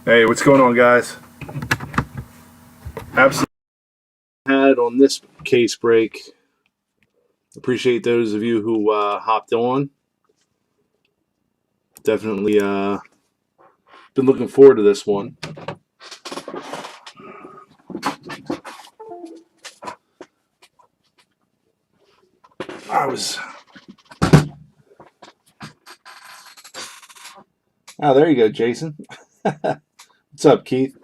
Hey, what's going on, guys? Absolutely had on this case break. Appreciate those of you who hopped on. Definitely been looking forward to this one. Oh, there you go, Jason. What's up, Keith?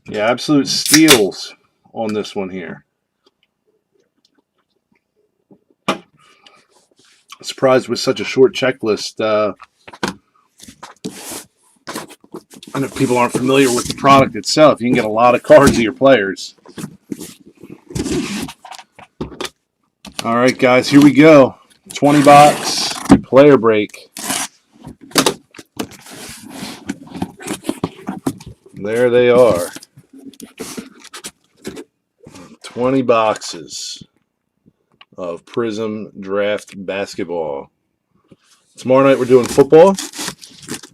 Yeah, absolute steals on this one here. Surprised with such a short checklist. And if people aren't familiar with the product itself, you can get a lot of cards of your players. All right, guys, here we go. 20-box player break. There they are. 20 boxes of Prizm Draft Basketball. Tomorrow night we're doing football.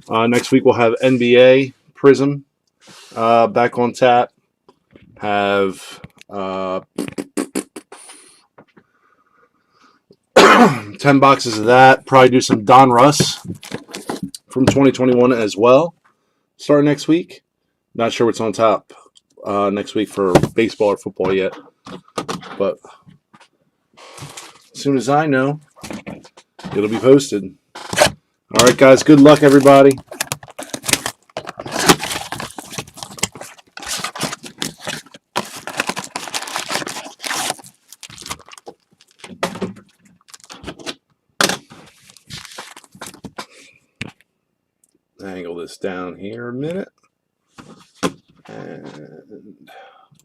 Next week we'll have NBA Prizm back on tap. Have 10 boxes of that. Probably do some Don Russ from 2021 as well. Starting next week. Not sure what's on top next week for baseball or football yet. But as soon as I know, it'll be posted. All right, guys. Good luck, everybody. Angle this down here a minute. And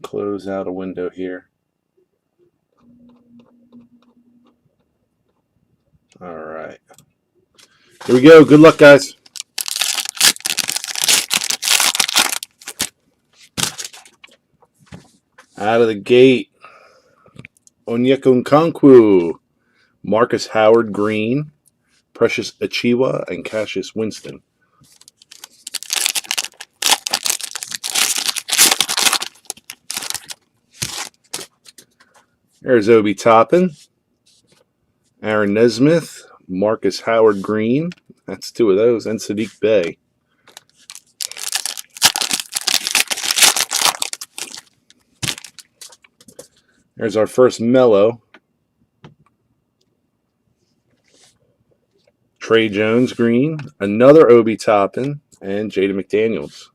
close out a window here. All right. Here we go. Good luck, guys. Out of the gate, Onyeka, Marcus Howard Green, Precious Achiuwa, and Cassius Winston. There's Obi Toppin, Aaron Nesmith, Marcus Howard Green. That's two of those, and Sadiq Bey. There's our first Mellow. Trey Jones Green, another Obi Toppin, and Jada McDaniels.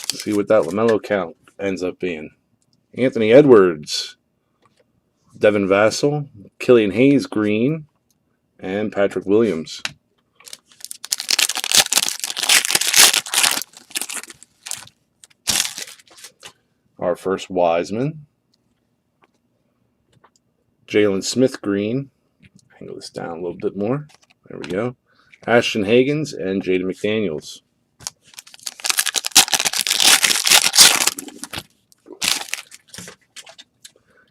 See what that LaMelo count ends up being. Anthony Edwards, Devin Vassell, Killian Hayes Green, and Patrick Williams. Our first Wiseman, Jalen Smith Green. Angle this down a little bit more. There we go. Ashton Hagans and Jada McDaniels.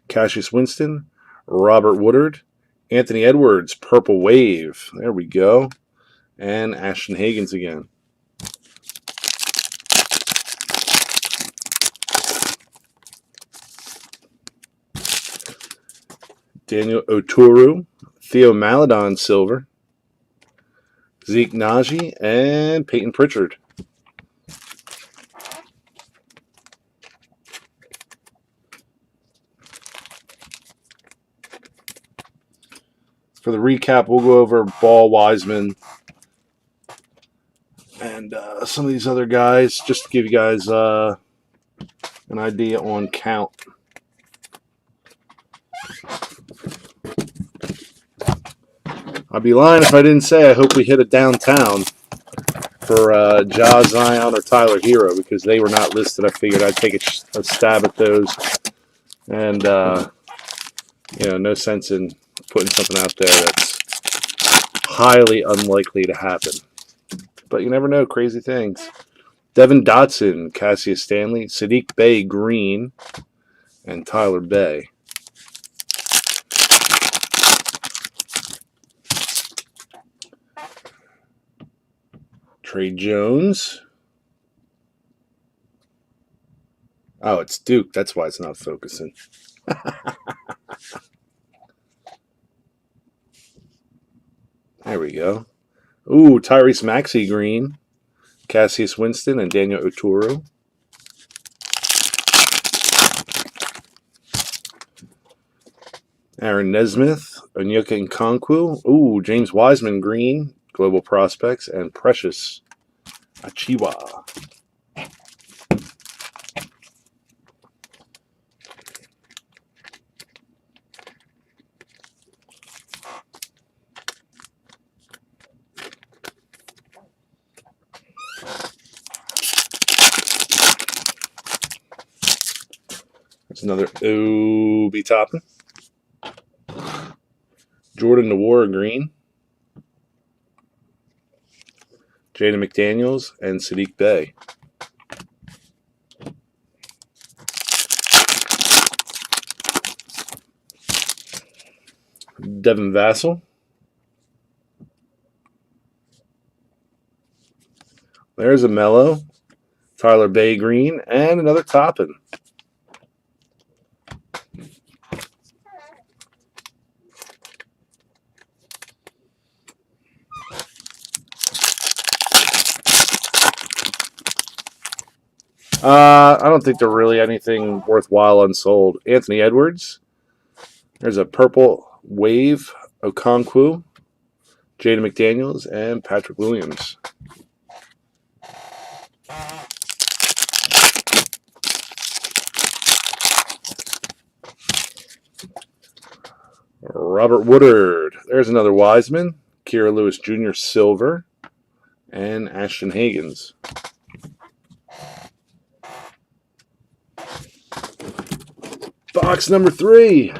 Cassius Winston, Robert Woodard, Anthony Edwards, Purple Wave. There we go. And Ashton Hagans again. Daniel Oturu, Theo Maledon Silver, Zeke Naji, and Peyton Pritchard. For the recap, we'll go over Ball, Wiseman, and some of these other guys, just to give you guys an idea on count. I'd be lying if I didn't say I hope we hit a downtown for Ja Zion or Tyler Hero, because they were not listed. I figured I'd take a stab at those. And, no sense in putting something out there that's highly unlikely to happen. But you never know, crazy things. Devin Dotson, Cassius Stanley, Sadiq Bey Green, and Tyler Bey. Trey Jones. Oh, it's Duke. That's why it's not focusing. There we go. Ooh, Tyrese Maxey green. Cassius Winston and Daniel Oturu. Aaron Nesmith, Onyeka Nkonkwo. Ooh, James Wiseman green. Global Prospects and Precious Achiuwa. That's another Obi Toppin. Jordan Nwora green. Jaden McDaniels and Sadiq Bey. Devin Vassell. There's a Mello. Tyler Bay green and another Toppin. I don't think they're really anything worthwhile unsold. Anthony Edwards. There's a purple Wave Okonkwo, Jaden McDaniels, and Patrick Williams. Robert Woodard. There's another Wiseman. Kira Lewis Jr. Silver. And Ashton Hagans. Box number 3.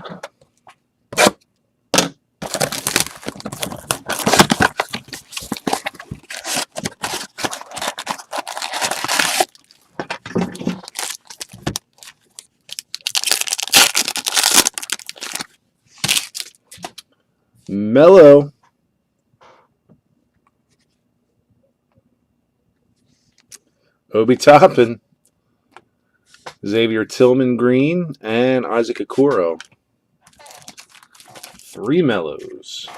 Mello. Obi Toppin. Xavier Tillman green and Isaac Okoro. 3 Mellos.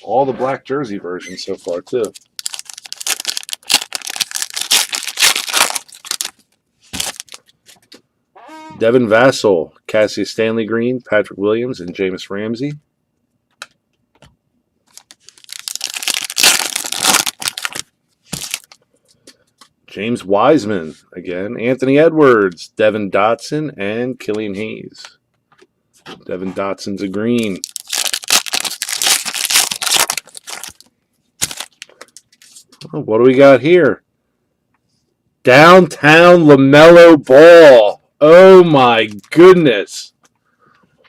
All the black jersey versions so far too. Devin Vassell, Cassius Stanley green, Patrick Williams, and Jameis Ramsey. James Wiseman, again. Anthony Edwards, Devin Dotson, and Killian Hayes. Devin Dotson's a green. Oh, what do we got here? Downtown LaMelo Ball. Oh my goodness.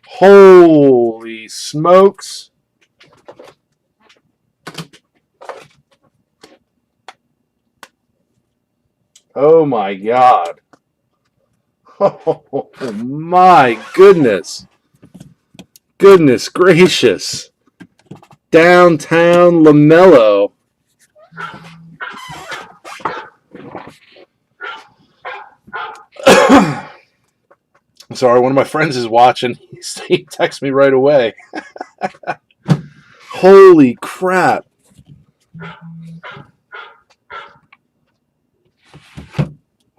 Holy smokes. Oh my God. Oh my goodness. Goodness gracious. Downtown LaMelo. I'm sorry, one of my friends is watching. He texted me right away. Holy crap.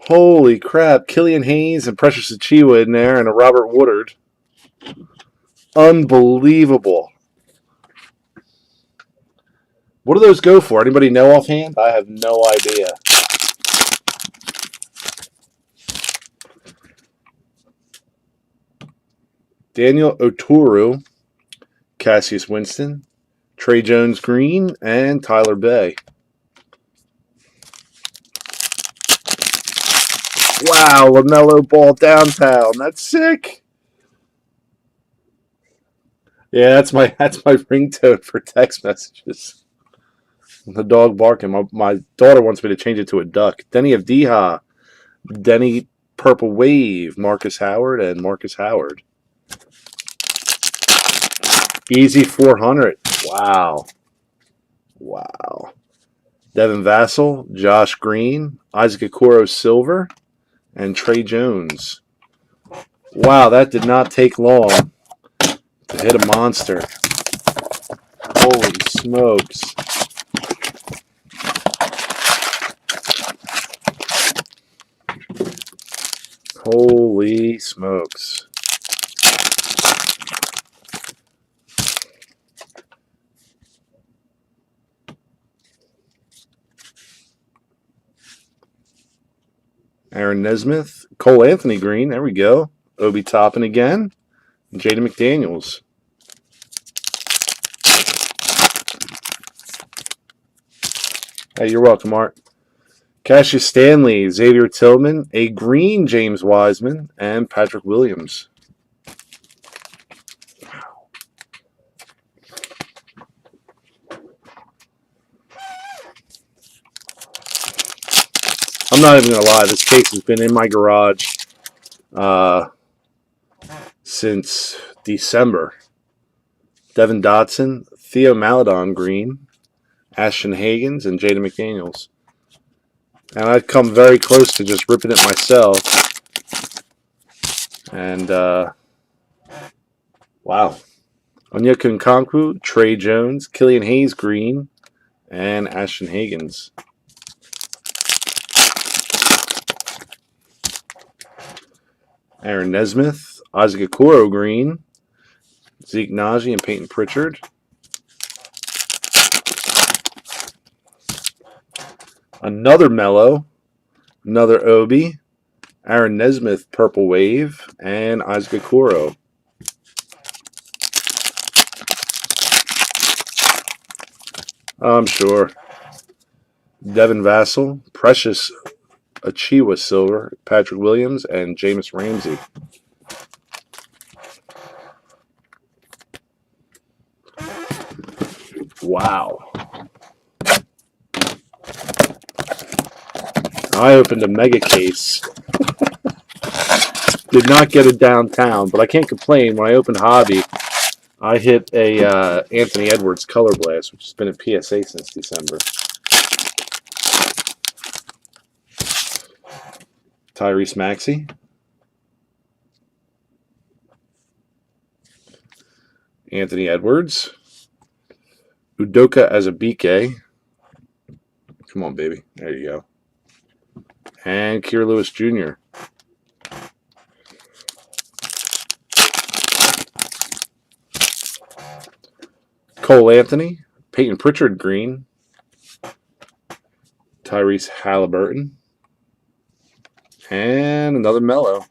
Holy crap. Killian Hayes and Precious Achiuwa in there and a Robert Woodard. Unbelievable. What do those go for? Anybody know offhand? I have no idea. Daniel Oturu, Cassius Winston, Trey Jones green, and Tyler Bay. Wow, LaMelo Ball downtown. That's sick. Yeah, that's my ringtone for text messages. The dog barking. My daughter wants me to change it to a duck. Denny Avdija, Denny Purple Wave, Marcus Howard, and Marcus Howard. Easy 400. Wow. Wow. Devin Vassell, Josh Green, Isaac Okoro Silver, and Trey Jones. Wow, that did not take long to hit a monster. Holy smokes. Holy smokes. Aaron Nesmith, Cole Anthony Green, there we go. Obi Toppin again. Jaden McDaniels. Hey, you're welcome, Art. Cassius Stanley, Xavier Tillman, a green James Wiseman, and Patrick Williams. I'm not even going to lie, this case has been in my garage since December. Devin Dotson, Theo Maledon Green, Ashton Hagans, and Jaden McDaniels. And I've come very close to just ripping it myself. And, wow. Onyeka Nkonkwo, Trey Jones, Killian Hayes Green, and Ashton Hagans. Aaron Nesmith, Isaac Okoro Green, Zeke Naji, and Peyton Pritchard. Another Mello, another Obi, Aaron Nesmith Purple Wave, and Isaac Okoro. I'm sure. Devin Vassell, Precious Achiuwa Silver, Patrick Williams, and Jameis Ramsey. Wow. I opened a mega case. Did not get it downtown, but I can't complain. When I opened Hobby, I hit a Anthony Edwards Color Blast, which has been a PSA since December. Tyrese Maxey. Anthony Edwards. Udoka Azubuike. Come on, baby. There you go. And Keir Lewis Jr. Cole Anthony. Peyton Pritchard Green. Tyrese Halliburton. And another Mello.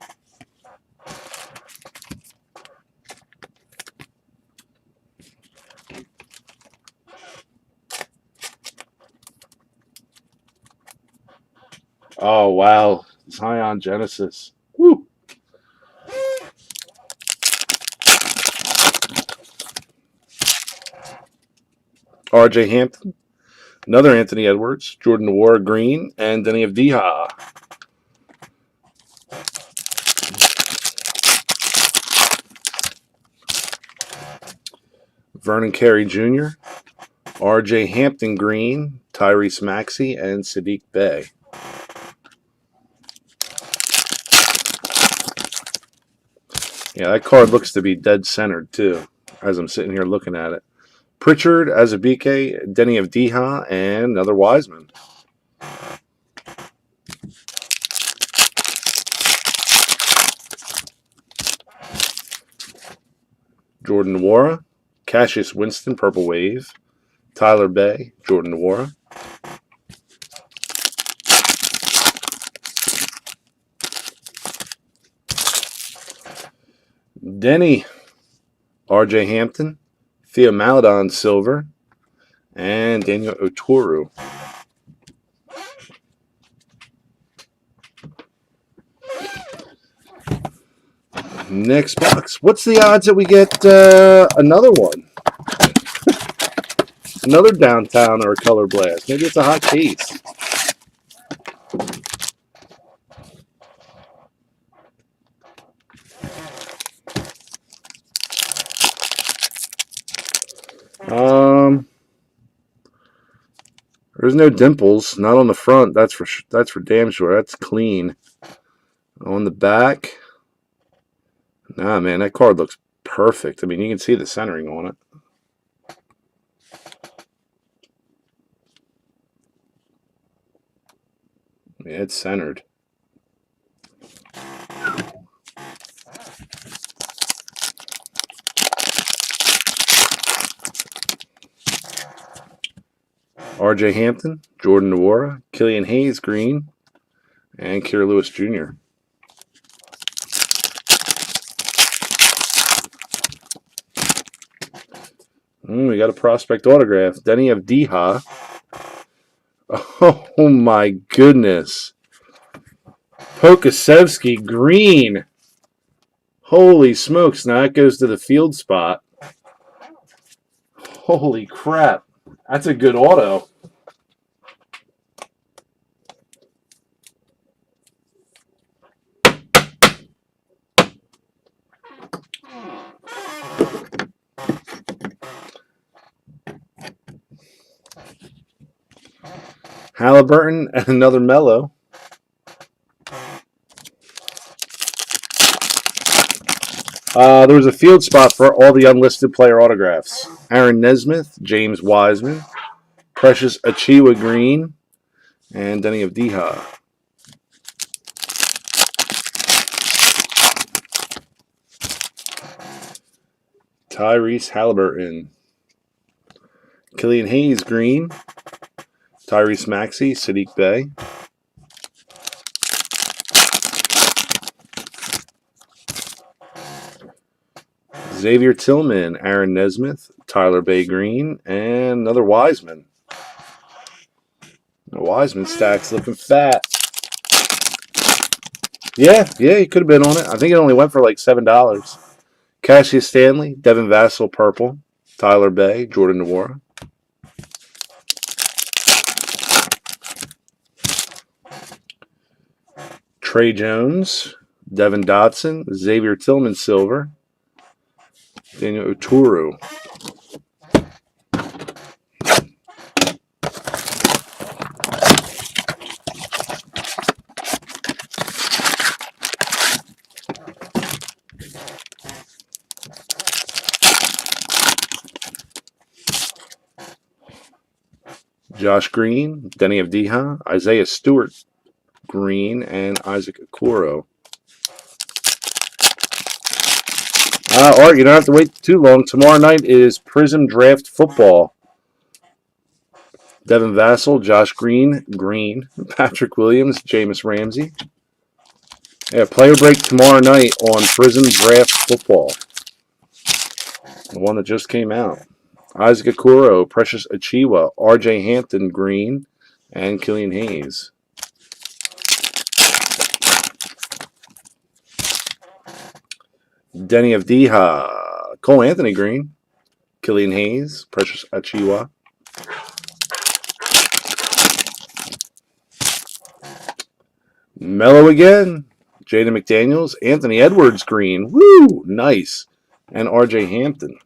Oh, wow. Zion Genesis. Woo. RJ Hampton. Another Anthony Edwards. Jordan Nwora Green. And Denny Avdija. Vernon Carey Jr. RJ Hampton Green. Tyrese Maxey. And Sadiq Bey. Yeah, that card looks to be dead centered too, as I'm sitting here looking at it. Pritchard, Azubuike, Denny Avdija, and another Wiseman. Jordan Nwora, Cassius Winston, Purple Wave, Tyler Bey, Jordan Nwora. Denny, RJ Hampton, Theo Maledon Silver, and Daniel Oturu. Next box. What's the odds that we get another one? Another downtown or a color blast. Maybe it's a hot case. There's no dimples, not on the front. That's for damn sure. That's clean. On the back, nah, man, that card looks perfect. I mean, you can see the centering on it. Yeah, it's centered. R.J. Hampton, Jordan Nwora, Killian Hayes, green, and Kira Lewis Jr. We got a prospect autograph. Denny of Deha. Oh my goodness. Pokasevsky, green. Holy smokes. Now that goes to the field spot. Holy crap. That's a good auto. Halliburton and another Mellow. There was a field spot for all the unlisted player autographs. Aaron Nesmith, James Wiseman, Precious Achiuwa green, and Denny of Deha. Tyrese Halliburton. Killian Hayes green. Tyrese Maxey, Sadiq Bey. Xavier Tillman, Aaron Nesmith, Tyler Bay green, and another Wiseman. The Wiseman stack's looking fat. Yeah, he could have been on it. I think it only went for like $7. Cassius Stanley, Devin Vassell, purple. Tyler Bay, Jordan Nwora. Trey Jones, Devin Dotson, Xavier Tillman, silver. Daniel Oturu. Josh Green, Denny of Deha, Isaiah Stewart, green, and Isaac Okoro. Art, you don't have to wait too long. Tomorrow night is Prizm Draft Football. Devin Vassell, Josh Green, green. Patrick Williams, Jameis Ramsey. Yeah, player break tomorrow night on Prizm Draft Football. The one that just came out. Isaac Okoro, Precious Achiuwa, R.J. Hampton, green, and Killian Hayes. Denny of Deha, Cole Anthony, green, Killian Hayes, Precious Achiuwa. Mellow again, Jaden McDaniels, Anthony Edwards, green, woo, nice, and R.J. Hampton.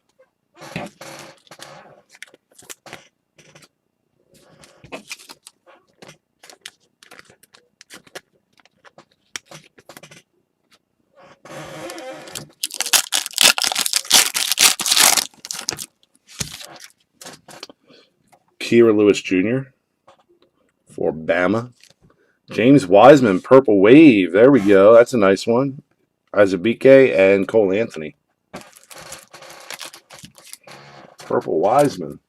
Kira Lewis Jr. for Bama. James Wiseman, Purple Wave. There we go. That's a nice one. Azubike and Cole Anthony. Purple Wiseman.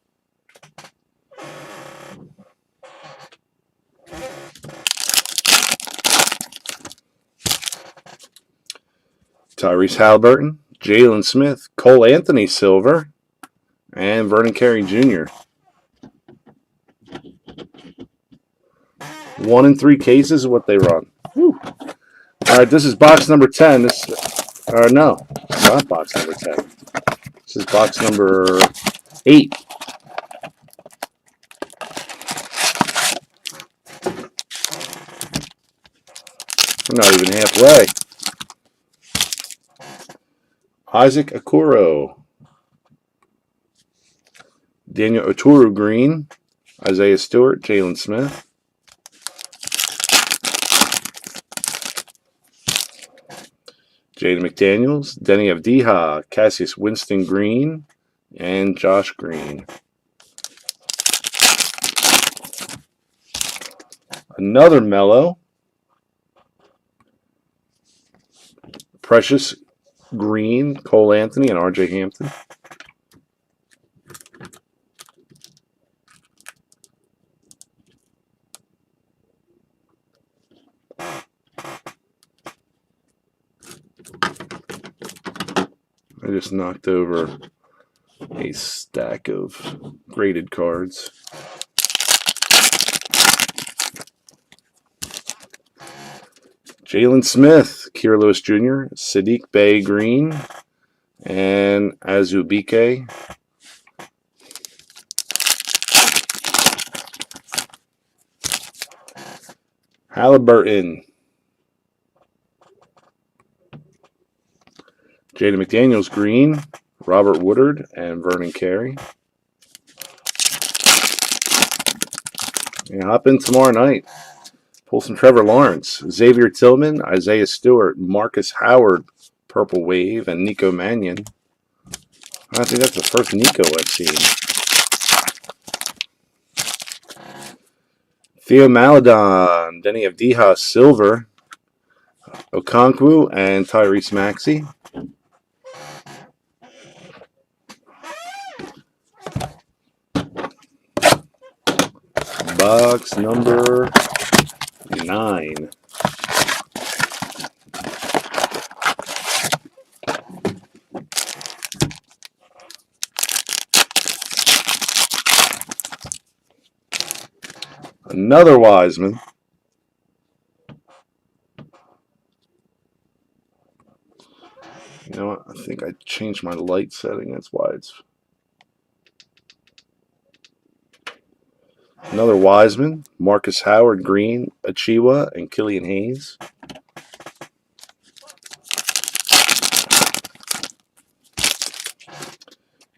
Tyrese Halliburton, Jalen Smith, Cole Anthony, silver, and Vernon Carey Jr. 1 in 3 cases is what they run. Whew. All right, this is box number 10. No, not box number 10. This is box number 8. We're not even halfway. Isaac Okoro. Daniel Oturu, green. Isaiah Stewart, Jalen Smith. Jaden McDaniels, Denny Avdija, Cassius Winston Green, and Josh Green. Another Mellow. Precious Green, Cole Anthony, and RJ Hampton. I just knocked over a stack of graded cards. Jalen Smith, Kier Lewis Jr., Sadiq Bey Green, and Azubike. Halliburton. Jaden McDaniels Green, Robert Woodard, and Vernon Carey. And hop in tomorrow night. Pull some Trevor Lawrence, Xavier Tillman, Isaiah Stewart, Marcus Howard, Purple Wave, and Nico Mannion. I think that's the first Nico I've seen. Theo Maladon, Denny Avdija Silver, Okonkwo, and Tyrese Maxey. Box number 9. Another Wiseman. You know what? I think I changed my light setting. That's why it's... Another Wiseman. Marcus Howard Green, Achiwa, and Killian Hayes.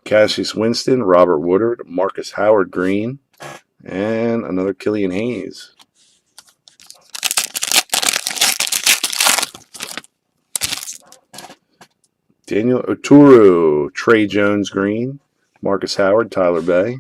Cassius Winston, Robert Woodard, Marcus Howard Green, and another Killian Hayes. Daniel Oturu, Trey Jones Green, Marcus Howard, Tyler Bay.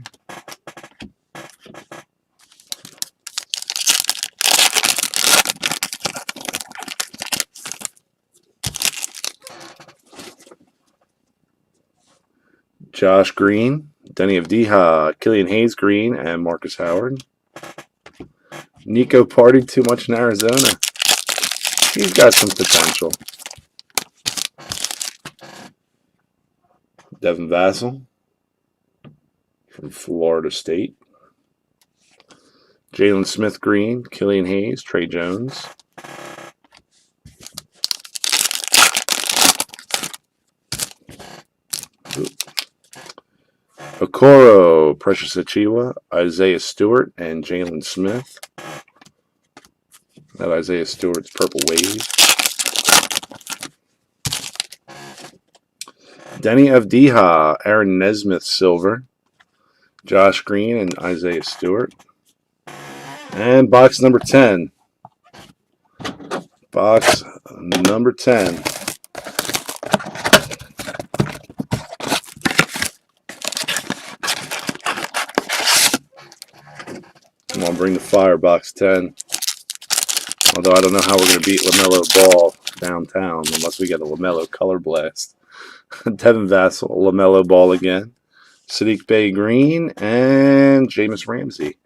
Josh Green, Denny Avdija, Killian Hayes Green, and Marcus Howard. Nico partied too much in Arizona. He's got some potential. Devin Vassell from Florida State. Jalen Smith Green, Killian Hayes, Trey Jones. Okoro, Precious Achiuwa, Isaiah Stewart, and Jalen Smith. That Isaiah Stewart's Purple Wave. Denny Avdija, Aaron Nesmith Silver, Josh Green, and Isaiah Stewart. And box number 10. Box number 10. Come on, bring the fire, box 10. Although I don't know how we're going to beat LaMelo Ball downtown unless we get a LaMelo Color Blast. Devin Vassell, LaMelo Ball again. Sadiq Bey Green, and Jameis Ramsey.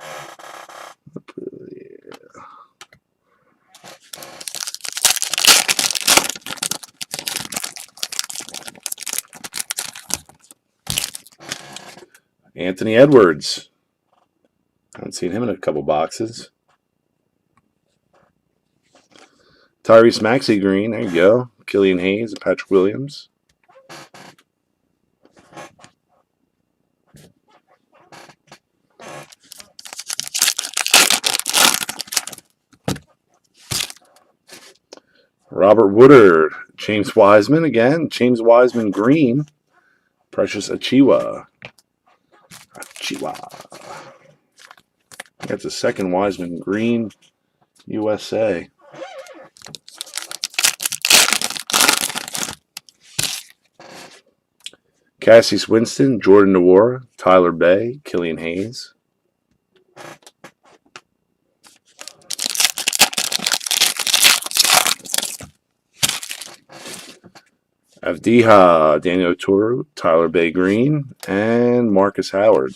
Anthony Edwards. Haven't seen him in a couple boxes. Tyrese Maxey Green, there you go. Killian Hayes and Patrick Williams. Robert Woodard, James Wiseman again. James Wiseman Green. Precious Achiuwa. Achiuwa. That's a second Wiseman green USA. Cassius Winston, Jordan Nwora, Tyler Bay, Killian Hayes. Avdiha, Daniel Turu, Tyler Bay Green, and Marcus Howard.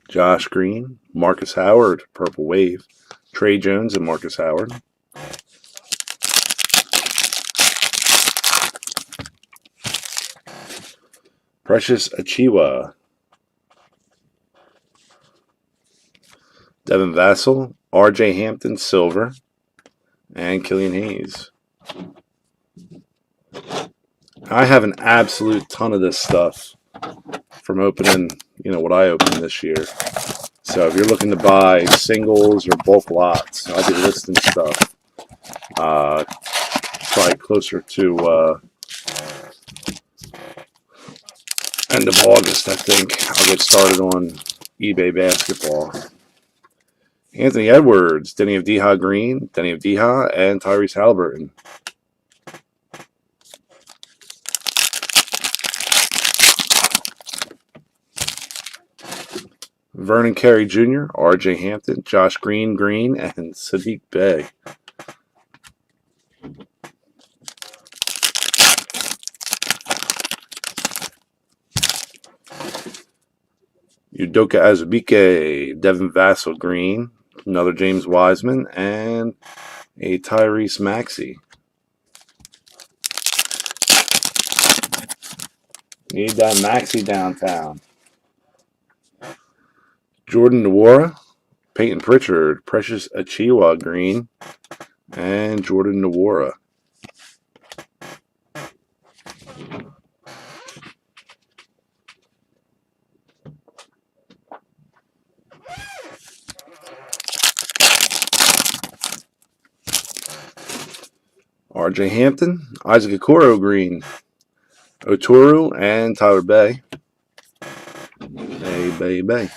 Josh Green, Marcus Howard, Purple Wave. Trey Jones and Marcus Howard. Precious Achiuwa. Devin Vassell, RJ Hampton, Silver, and Killian Hayes. I have an absolute ton of this stuff from opening, what I opened this year. So if you're looking to buy singles or bulk lots, I'll be listing stuff. Probably closer to end of August, I think. I'll get started on eBay basketball. Anthony Edwards, Denny Avdiha Green, Denny Avdiha, and Tyrese Halliburton. Vernon Carey Jr., RJ Hampton, Josh Green, and Sadiq Bey. Udoka Azubuike, Devin Vassell Green, another James Wiseman, and a Tyrese Maxey. Need that Maxey downtown. Jordan Nwora, Peyton Pritchard, Precious Achiuwa Green, and Jordan Nwora. RJ Hampton, Isaac Okoro Green, Oturu, and Tyler Bay. Bay.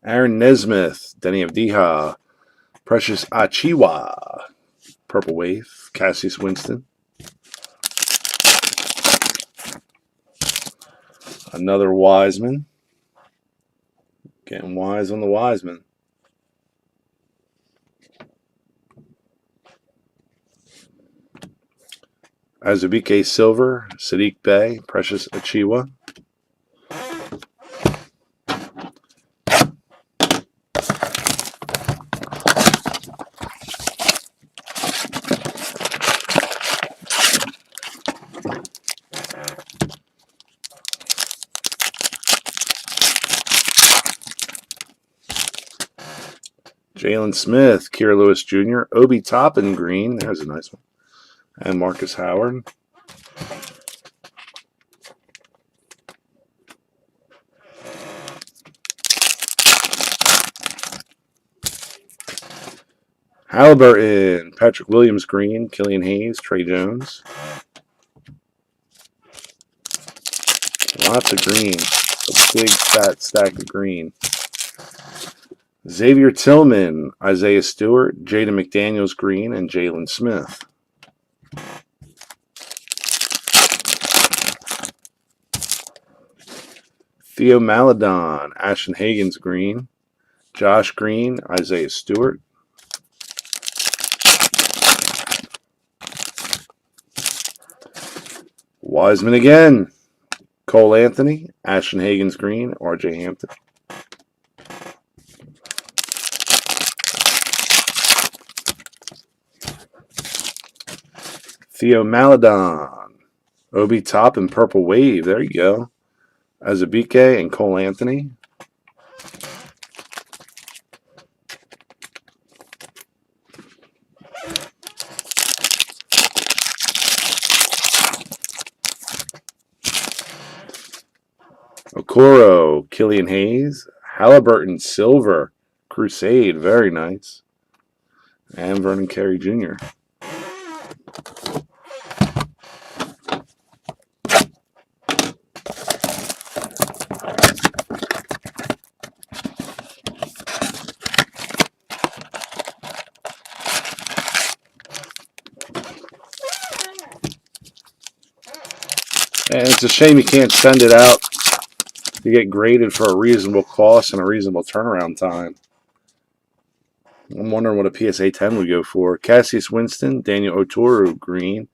Aaron Nesmith, Denny Avdiha, Precious Achiuwa, Purple Wave, Cassius Winston. Another Wiseman. Getting wise on the Wiseman. Azubuike Silver, Sadiq Bey, Precious Achiuwa. Jalen Smith, Kira Lewis Jr., Obi Toppin Green, there's a nice one, and Marcus Howard. Halliburton, Patrick Williams Green, Killian Hayes, Trey Jones. Lots of green. A big fat stack of green. Xavier Tillman, Isaiah Stewart, Jaden McDaniels Green, and Jalen Smith. Theo Maladon, Ashton Hagens Green, Josh Green, Isaiah Stewart. Wiseman again. Cole Anthony, Ashton Hagens Green, RJ Hampton. Theo Maladon, Obi Top and Purple Wave. There you go. Azubuike and Cole Anthony. Okoro, Killian Hayes, Halliburton Silver, Crusade, very nice. And Vernon Carey Jr. And it's a shame you can't send it out to get graded for a reasonable cost and a reasonable turnaround time. I'm wondering what a PSA 10 would go for. Cassius Winston, Daniel Oturu, green.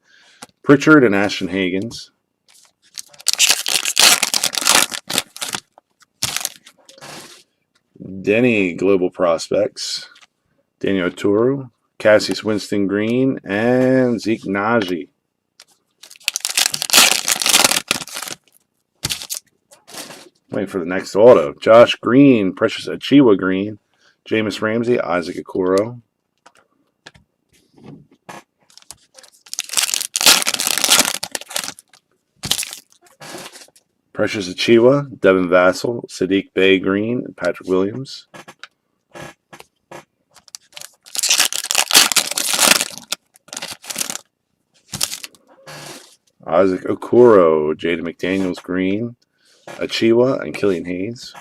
Pritchard and Ashton Hagens. Denny Global Prospects. Daniel Oturu, Cassius Winston, green. And Zeke Najee. Waiting for the next auto. Josh Green, Precious Achiuwa green. Jameis Ramsey, Isaac Okoro. Precious Achiuwa, Devin Vassell, Sadiq Bey green, and Patrick Williams. Isaac Okoro, Jaden McDaniels green, Achiuwa, and Killian Hayes.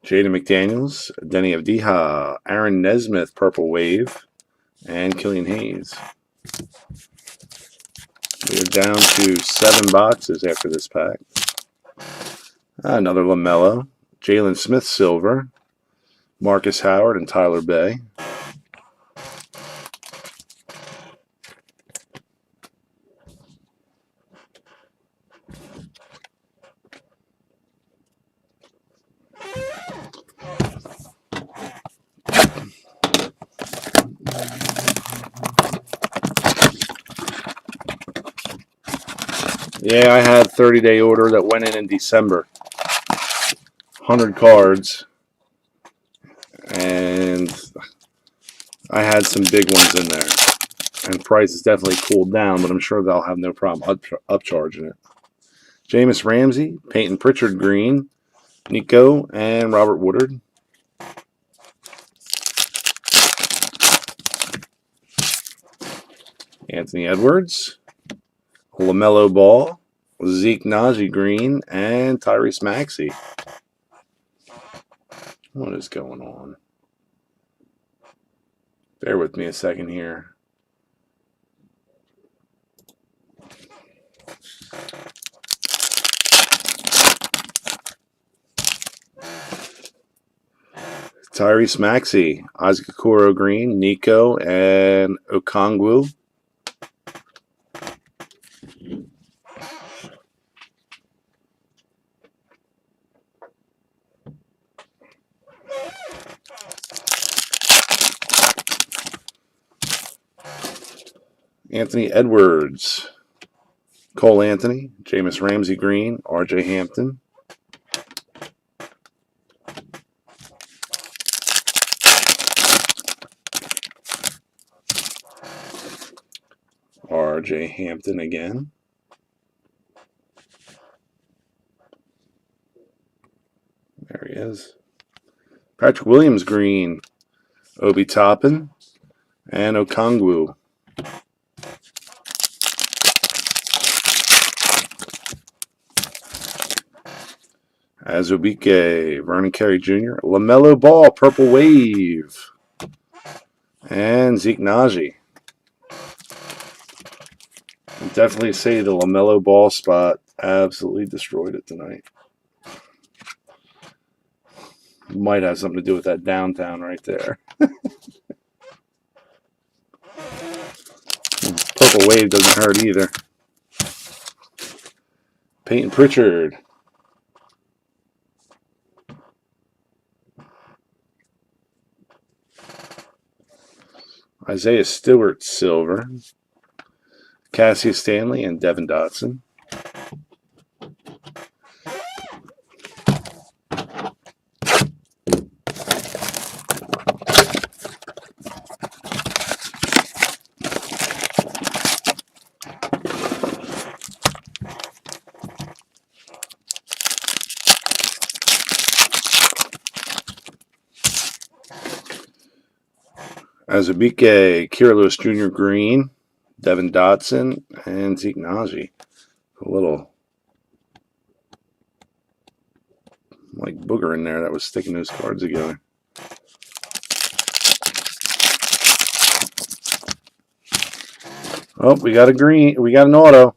Jaden McDaniels, Denny Avdiha, Aaron Nesmith, Purple Wave, and Killian Hayes. We are down to 7 boxes after this pack. Another LaMelo, Jalen Smith Silver, Marcus Howard, and Tyler Bay. Yeah, I had 30-day order that went in December. 100 cards. And I had some big ones in there. And price has definitely cooled down, but I'm sure they'll have no problem upcharging it. Jameis Ramsey, Peyton Pritchard green, Nico, and Robert Woodard. Anthony Edwards, LaMelo Ball, Zeke Najee green, and Tyrese Maxey. What is going on? Bear with me a second here. Tyrese Maxey, Isaac Okoro green, Nico, and Okongwu. Anthony Edwards, Cole Anthony, Jameis Ramsey green, RJ Hampton. RJ Hampton again. There he is. Patrick Williams green, Obi Toppin, and Okongwu. Azubike, Vernon Carey Jr., LaMelo Ball, Purple Wave, and Zeke Najee. I'd definitely say the LaMelo Ball spot absolutely destroyed it tonight. Might have something to do with that downtown right there. Purple Wave doesn't hurt either. Peyton Pritchard. Isaiah Stewart, silver. Cassius Stanley and Devin Dotson. Azubike, Kira Lewis Jr. green, Devin Dotson, and Zeke Najee. A little like booger in there that was sticking those cards together. Oh, we got a green. We got an auto.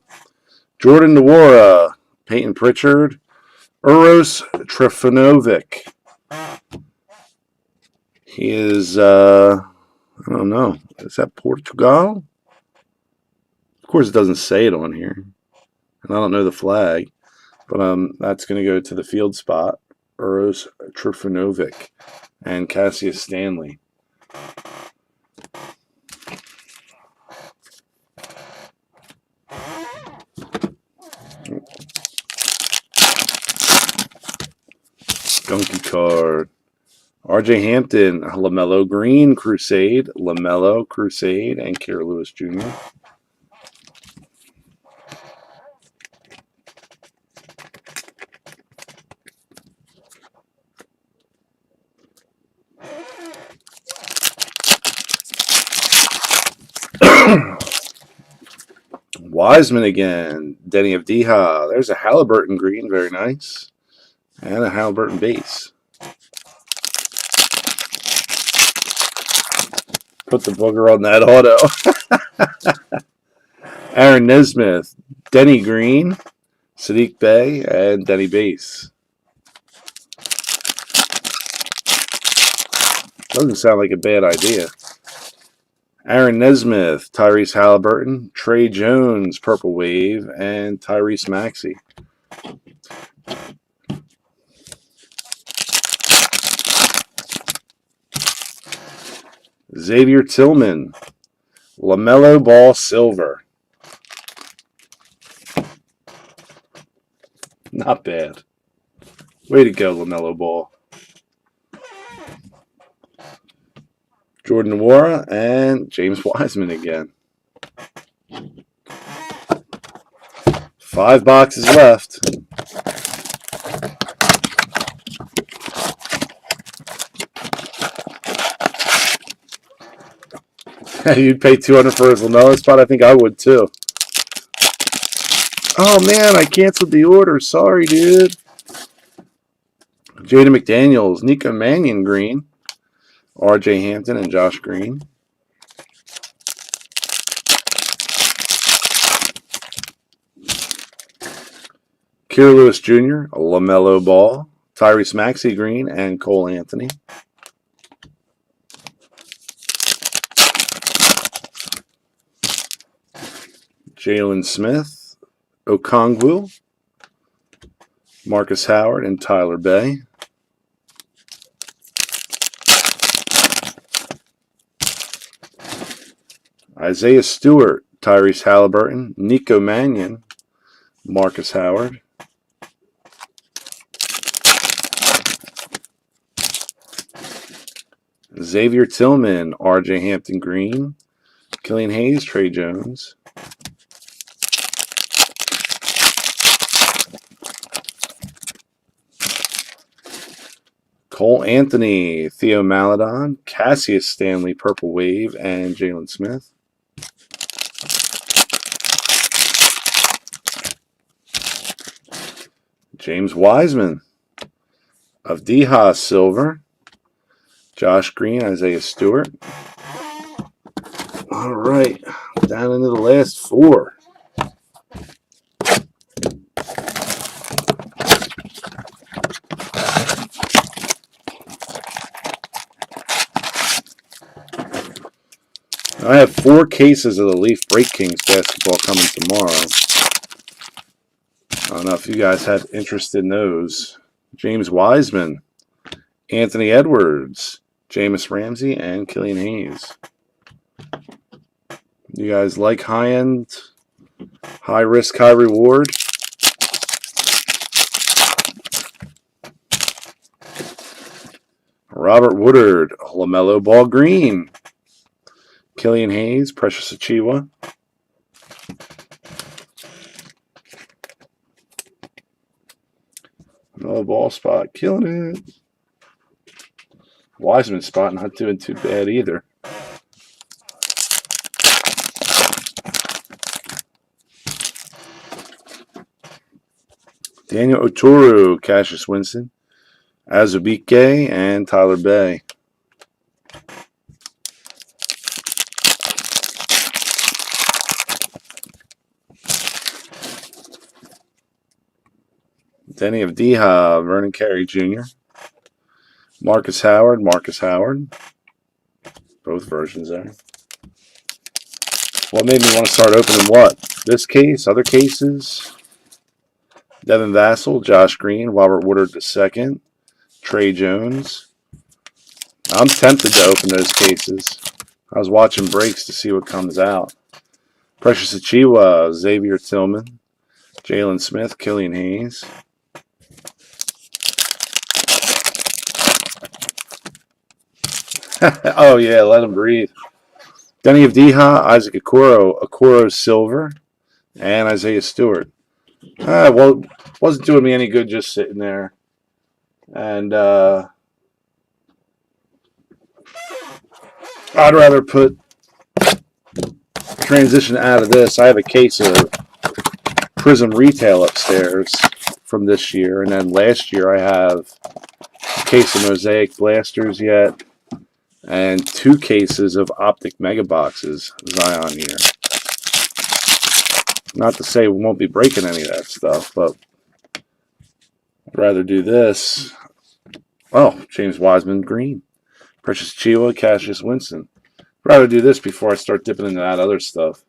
Jordan Nwora, Peyton Pritchard, Uros Trifanovic. He is, I don't know. Is that Portugal? Of course, it doesn't say it on here. And I don't know the flag. But that's going to go to the field spot. Uros Trifanovic and Cassius Stanley. Skunky card. RJ Hampton, LaMelo Green, Crusade, LaMelo, Crusade, and Kira Lewis Jr. Wiseman again. Denny Avdija. There's a Halliburton green. Very nice. And a Halliburton base. Put the booger on that auto. Aaron Nesmith. Denny Green. Sadiq Bey. And Denny base. Doesn't sound like a bad idea. Aaron Nesmith, Tyrese Halliburton, Trey Jones, Purple Wave, and Tyrese Maxey. Xavier Tillman, LaMelo Ball Silver. Not bad. Way to go, LaMelo Ball. Jordan Nwora and James Wiseman again. 5 boxes left. You'd pay $200 for his LaMelo spot? I think I would too. Oh man, I canceled the order. Sorry, dude. Jaden McDaniels, Nico Mannion green, RJ Hampton, and Josh Green. Kira Lewis Jr., LaMelo Ball, Tyrese Maxey green, and Cole Anthony. Jalen Smith, Okongwu, Marcus Howard, and Tyler Bey. Isaiah Stewart, Tyrese Halliburton, Nico Mannion, Marcus Howard. Xavier Tillman, RJ Hampton green, Killian Hayes, Trey Jones. Cole Anthony, Theo Maledon, Cassius Stanley, Purple Wave, and Jalen Smith. James Wiseman, Avdija Silver, Josh Green, Isaiah Stewart. All right, down into the last 4. I have 4 cases of the Leaf Break Kings basketball coming tomorrow. I don't know if you guys have interest in those. James Wiseman, Anthony Edwards, Jameis Ramsey, and Killian Hayes. You guys like high-end, high-risk, high-reward? Robert Woodard, LaMelo Ball green, Killian Hayes, Precious Achiuwa. LaMelo Ball spot, killing it. Wiseman spot not doing too bad either. Daniel Oturu, Cassius Winston, Azubike, and Tyler Bay. Denny of Deha, Vernon Carey Jr., Marcus Howard, both versions there. What made me want to start opening what? This case, other cases. Devin Vassell, Josh Green, Robert Woodard II, Trey Jones. I'm tempted to open those cases. I was watching breaks to see what comes out. Precious Achiuwa, Xavier Tillman, Jalen Smith, Killian Hayes. Oh, yeah, let him breathe. Denny of Deha, Isaac Okoro Silver, and Isaiah Stewart. Well, wasn't doing me any good just sitting there. And I'd rather transition out of this. I have a case of Prizm Retail upstairs from this year. And then last year I have a case of Mosaic Blasters yet. And 2 cases of Optic Mega Boxes Zion here. Not to say we won't be breaking any of that stuff, but I'd rather do this. Oh, James Wiseman Green. Precious Achiuwa, Cassius Winston. I'd rather do this before I start dipping into that other stuff.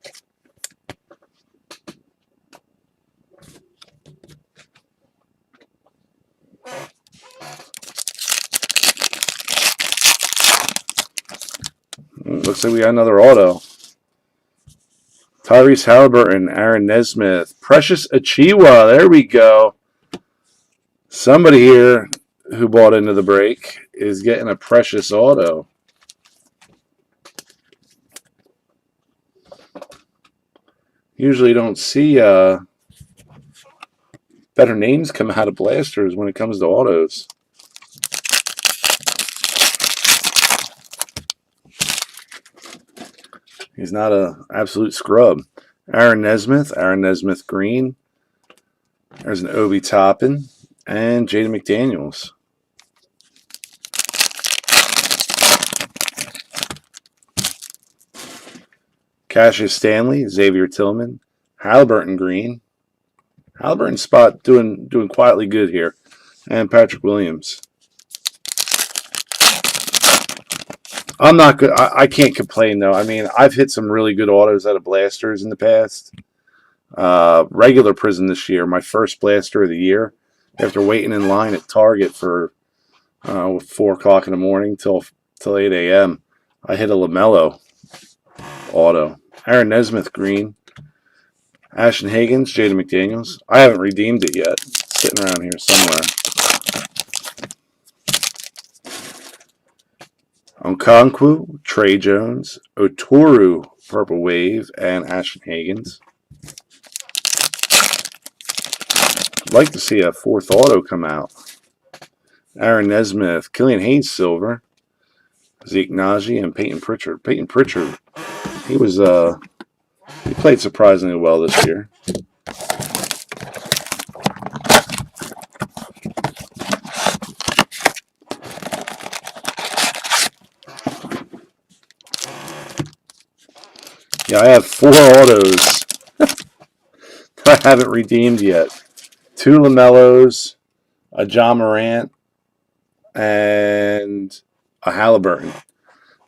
Looks like we got another auto. Tyrese Halliburton, Aaron Nesmith, Precious Achiuwa. There we go. Somebody here who bought into the break is getting a Precious auto. Usually don't see better names come out of Blasters when it comes to autos. He's not an absolute scrub. Aaron Nesmith Green. There's an Obi Toppin and Jaden McDaniels. Cassius Stanley, Xavier Tillman, Halliburton Green. Halliburton spot doing quietly good here. And Patrick Williams. I'm not good. I can't complain though. I mean, I've hit some really good autos out of Blasters in the past. Regular Prizm this year, my first Blaster of the year. After waiting in line at Target for 4 o'clock in the morning till 8 a.m., I hit a LaMelo auto. Aaron Nesmith Green. Ashton Higgins, Jaden McDaniels. I haven't redeemed it yet. It's sitting around here somewhere. Okonkwo, Trey Jones, Oturu, Purple Wave, and Ashton Higgins. I'd like to see a 4th auto come out. Aaron Nesmith, Killian Hayes Silver, Zeke Najee, and Peyton Pritchard. Peyton Pritchard, he played surprisingly well this year. Yeah, I have 4 autos that I haven't redeemed yet. 2 LaMelos, a Ja Morant, and a Halliburton.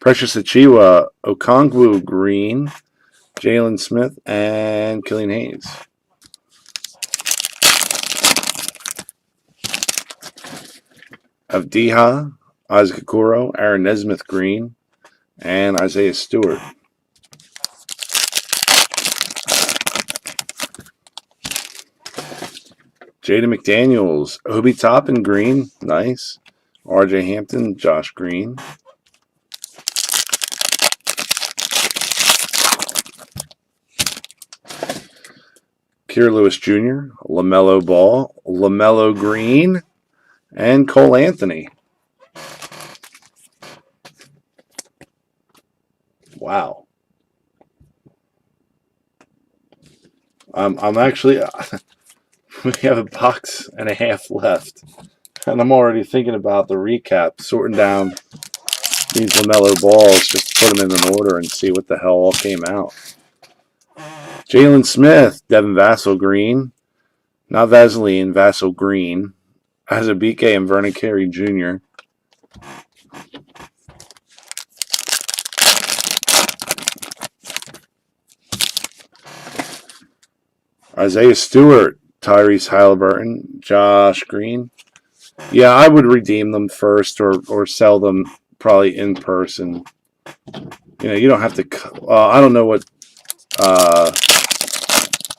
Precious Achiuwa, Okonkwo Green, Jalen Smith, and Killian Hayes. Avdiha, Isaac Okoro, Aaron Nesmith Green, and Isaiah Stewart. Jaden McDaniels, Obi Toppin Green, nice. RJ Hampton, Josh Green. Kier Lewis Jr., LaMelo Ball, LaMelo Green, and Cole Anthony. Wow. I'm actually We have a box and a half left. And I'm already thinking about the recap, sorting down these LaMelo balls, just to put them in an order and see what the hell all came out. Jalen Smith, Devin Vassell green. Not Vaseline, Vassell green. Azubike and Vernon Carey Jr. Isaiah Stewart, Tyrese Halliburton, Josh Green. Yeah, I would redeem them first or sell them probably in person. You know, you don't have to. I don't know what.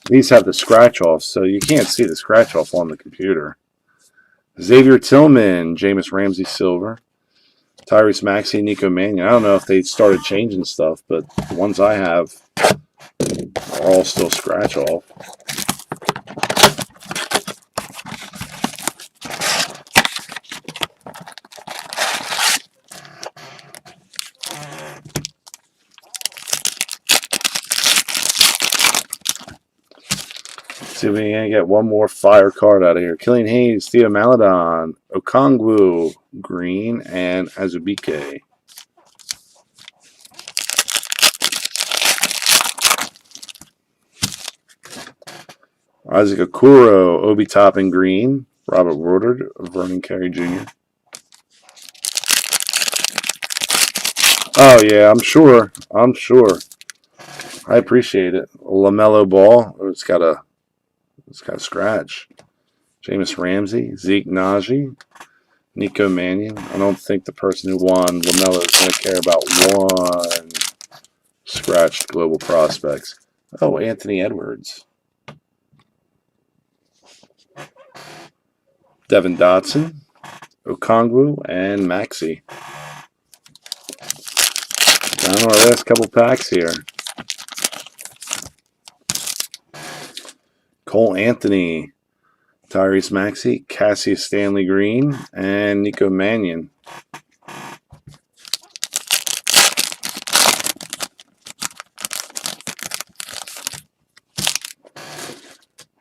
These have the scratch off, so you can't see the scratch off on the computer. Xavier Tillman, Jameis Ramsey Silver, Tyrese Maxey, Nico Mannion. I don't know if they started changing stuff, but the ones I have are all still scratch off. See if we can get one more fire card out of here. Killian Hayes, Theo Maladon, Okongwu, green, and Azubike. Isaac Okoro, Obi Toppin, green, Robert Woodard, Vernon Carey Jr. Oh yeah, I'm sure. I appreciate it. LaMelo Ball. It's got a scratch. Jameis Ramsey, Zeke Najee, Nico Mannion. I don't think the person who won LaMelo is going to care about one scratched global prospects. Oh, Anthony Edwards. Devin Dotson, Okongwu, and Maxey. Down to our last couple packs here. Cole Anthony, Tyrese Maxey, Cassius Stanley Green, and Nico Mannion.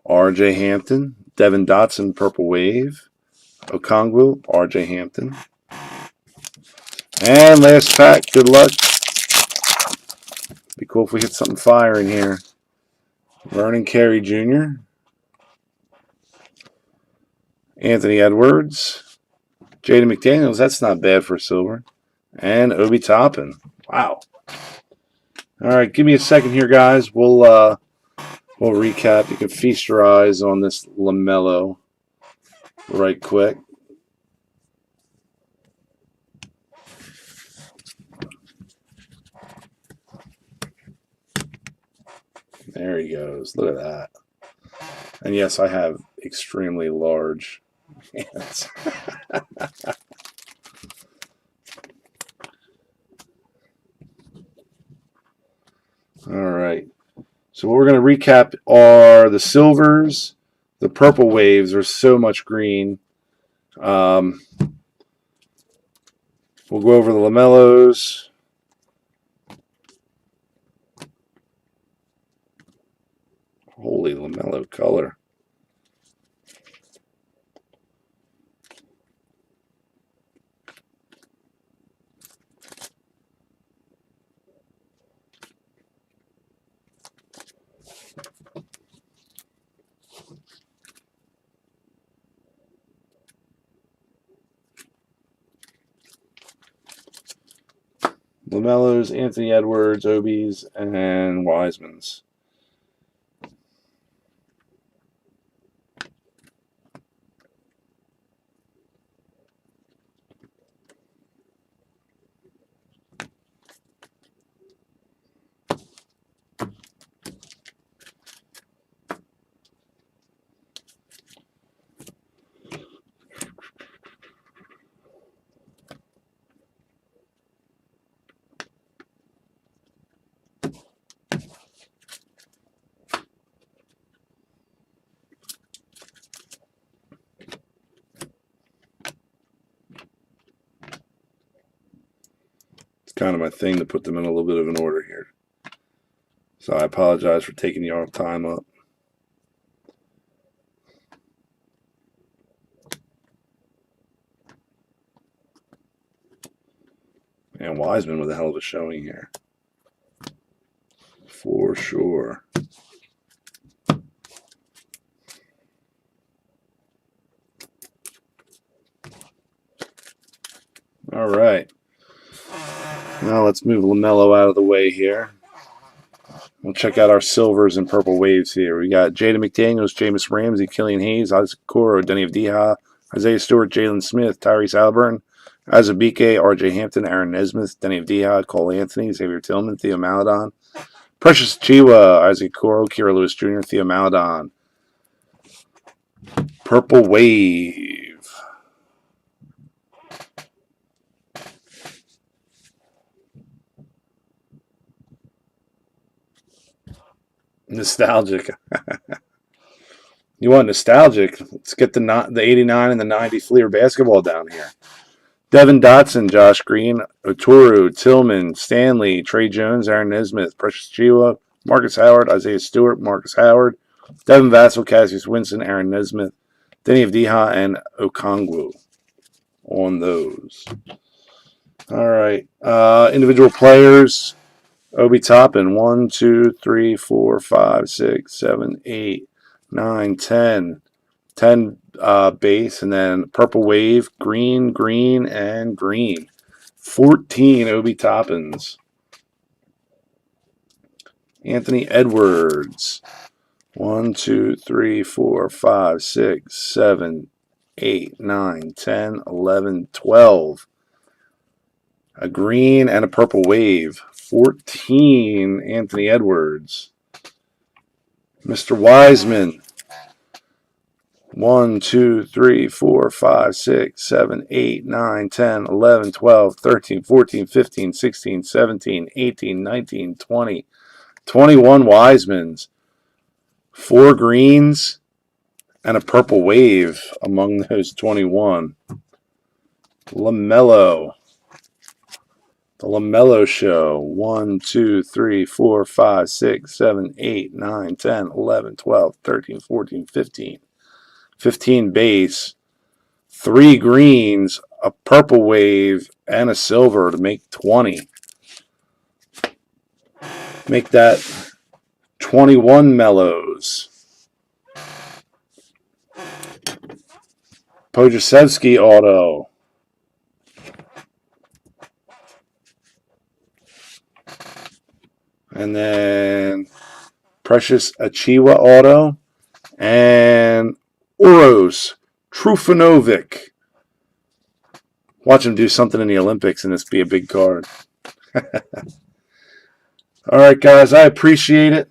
RJ Hampton, Devin Dotson, Purple Wave, Okongwu, RJ Hampton. And last pack, good luck. Be cool if we hit something fire in here. Vernon Carey Jr., Anthony Edwards, Jaden McDaniels, that's not bad for silver, and Obi Toppin. Wow. All right, give me a second here, guys. We'll recap. You can feast your eyes on this LaMelo right quick. There he goes. Look at that. And yes, I have extremely large hands. All right. So what we're going to recap are the silvers. The purple waves are so much green. We'll go over the LaMelos. Holy LaMelo color. LaMelo's, Anthony Edwards, Obi's, and Wiseman's. Kind of my thing to put them in a little bit of an order here. So I apologize for taking your time up. And Wiseman with a hell of a showing here. For sure. All right. Now let's move LaMelo out of the way here. We'll check out our silvers and purple waves here. We got Jada McDaniels, Jameis Ramsey, Killian Hayes, Isaac Okoro, Denny Avdija, Isaiah Stewart, Jalen Smith, Tyrese Halliburton, Azubike, RJ Hampton, Aaron Nesmith, Denny Avdija, Cole Anthony, Xavier Tillman, Theo Maledon, Precious Chiwa, Isaac Okoro, Kira Lewis Jr., Theo Maledon. Purple wave. Nostalgic. You want nostalgic? Let's get the 89 and the 90 Fleer basketball down here. Devin Dotson, Josh Green, Oturu, Tillman, Stanley, Trey Jones, Aaron Nesmith, Precious Chiwa, Marcus Howard, Isaiah Stewart, Marcus Howard, Devin Vassell, Cassius Winston, Aaron Nesmith, Denny Avdija, and Okongwu on those. All right. Individual players. Obi Toppin, 1, 2, 3, 4, 5, 6, 7, 8, 9, 10. 10 base, and then purple wave, green, green, and green. 14 Obi Toppins. Anthony Edwards. 1, 2, 3, 4, 5, 6, 7, 8, 9, 10, 11, 12. A green and a purple wave. 14 Anthony Edwards. Mr. Wiseman. 1, 2, 3, 4, 5, 6, 7, 8, 9, 10, 11, 12, 13, 14, 15, 16, 17, 18, 19, 20. 21 Wisemans. 4 greens and a purple wave among those 21. LaMelo. The LaMelo Show. 1, 2, 3, 4, 5, 6, 7, 8, 9, 10, 11, 12, 13, 14, 15. 15 base, 3 greens, a purple wave, and a silver to make 20. Make that 21 Mellows. Pojasevsky auto. And then Precious Achiuwa auto. And Uros Trufanovic. Watch him do something in the Olympics and this be a big card. All right, guys, I appreciate it.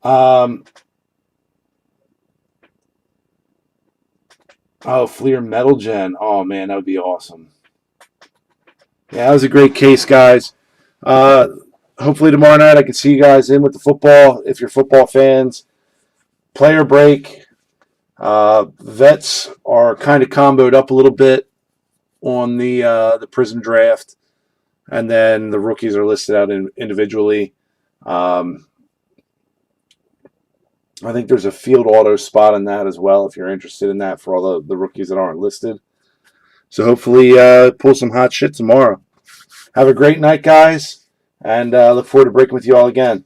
Oh, Fleer Metal Gen. Oh, man, that would be awesome. Yeah, that was a great case, guys. Hopefully tomorrow night I can see you guys in with the football if you're football fans. Player break. Vets are kind of comboed up a little bit on the Prizm draft, and then the rookies are listed out individually. I think there's a field auto spot in that as well if you're interested in that for all the rookies that aren't listed. So hopefully pull some hot shit tomorrow. Have a great night, guys, and look forward to breaking with you all again.